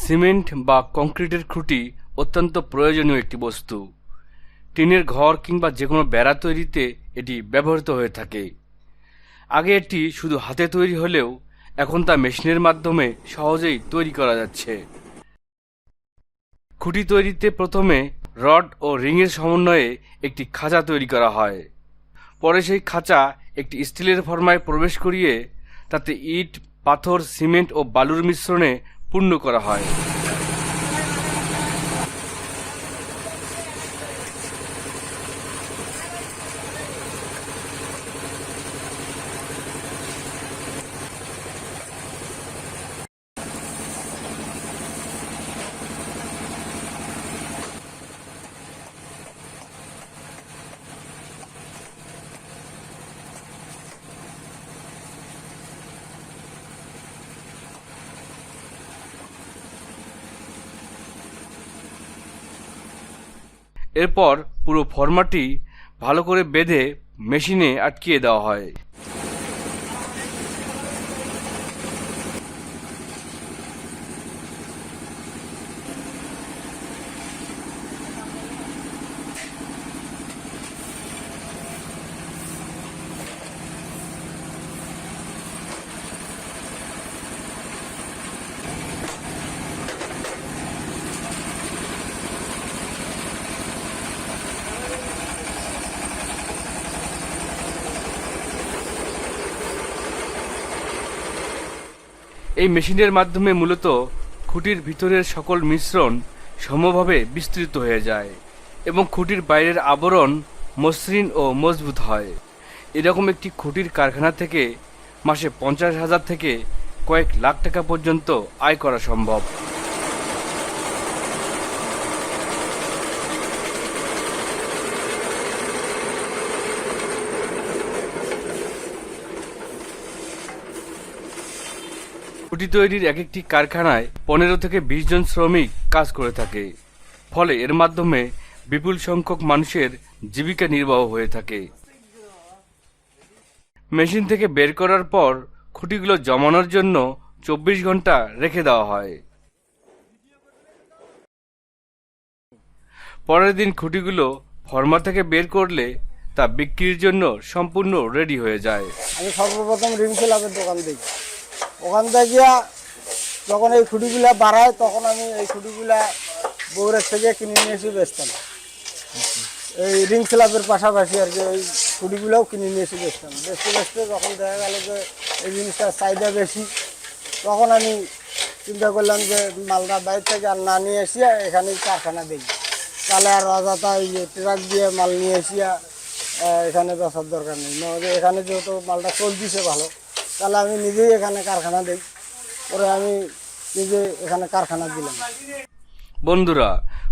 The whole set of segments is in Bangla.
সিমেন্ট বা কংক্রিটের খুঁটি অত্যন্ত প্রয়োজনীয় একটি বস্তু। টিনের ঘর কিংবা যে কোনো বেড়া তৈরিতে এটি ব্যবহৃত হয়ে থাকে। আগে এটি শুধু হাতে তৈরি হলেও এখন তা মেশিনের মাধ্যমে সহজেই তৈরি করা যাচ্ছে। খুঁটি তৈরিতে প্রথমে রড ও রিংয়ের সমন্বয়ে একটি খাঁচা তৈরি করা হয়। পরে সেই খাঁচা একটি স্টিলের ফর্মায় প্রবেশ করিয়ে তাতে ইট, পাথর, সিমেন্ট ও বালুর মিশ্রণে পূর্ণ করা হয়। এরপর পুরো ফর্মাটি ভালো করে বেঁধে মেশিনে আটকিয়ে দেওয়া হয়। এই মেশিনের মাধ্যমে মূলত খুঁটির ভিতরের সকল মিশ্রণ সমভাবে বিস্তৃত হয়ে যায় এবং খুঁটির বাইরের আবরণ মসৃণ ও মজবুত হয়। এরকম একটি খুঁটির কারখানা থেকে মাসে 50,000 থেকে কয়েক লাখ টাকা পর্যন্ত আয় করা সম্ভব। খুঁটি তৈরির এক একটি কারখানায় 15 থেকে 20 জন শ্রমিক কাজ করে থাকে। ফলে এর মাধ্যমে বিপুল সংখ্যক মানুষের জীবিকা নির্বাহ হয়ে থাকে। মেশিন থেকে বের করার পর খুঁটিগুলো জমানোর জন্য 24 ঘন্টা রেখে দেওয়া হয়। পরের দিন খুঁটিগুলো ফর্মা থেকে বের করলে তা বিক্রির জন্য সম্পূর্ণ রেডি হয়ে যায়। আমি সর্বপ্রথম রিং সেলাপের দোকান দিই। ওখান থেকে যখন এই খুঁটিগুলা বাড়ায় তখন আমি এই খুঁটিগুলা বগুড়ার থেকে কিনে নিয়ে এসে বেচতাম। এই রিং সেলাপের পাশাপাশি আর কি ওই খুঁটিগুলাও কিনে নিয়ে এসে বেচতাম। বেচতে বেচতে যখন দেখা গেল যে এই জিনিসটার চাহিদা বেশি, তখন আমি চিন্তা করলাম যে মালটা বাইরে থেকে আর না নিয়ে এসিয়া এখানেই কারখানা দিই, তাহলে আর অযথা এই ট্রাক দিয়ে মাল নিয়ে এসিয়া এখানে বেচার দরকার নেই। এখানে যেহেতু মালটা চলতেছে ভালো, তাহলে আমি নিজেই এখানে কারখানা দিই। পরে আমি নিজে এখানে কারখানা দিলাম। বন্ধুরা,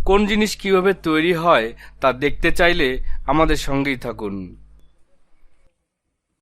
কোন জিনিস কিভাবে তৈরি হয় তা দেখতে চাইলে আমাদের সঙ্গেই থাকুন।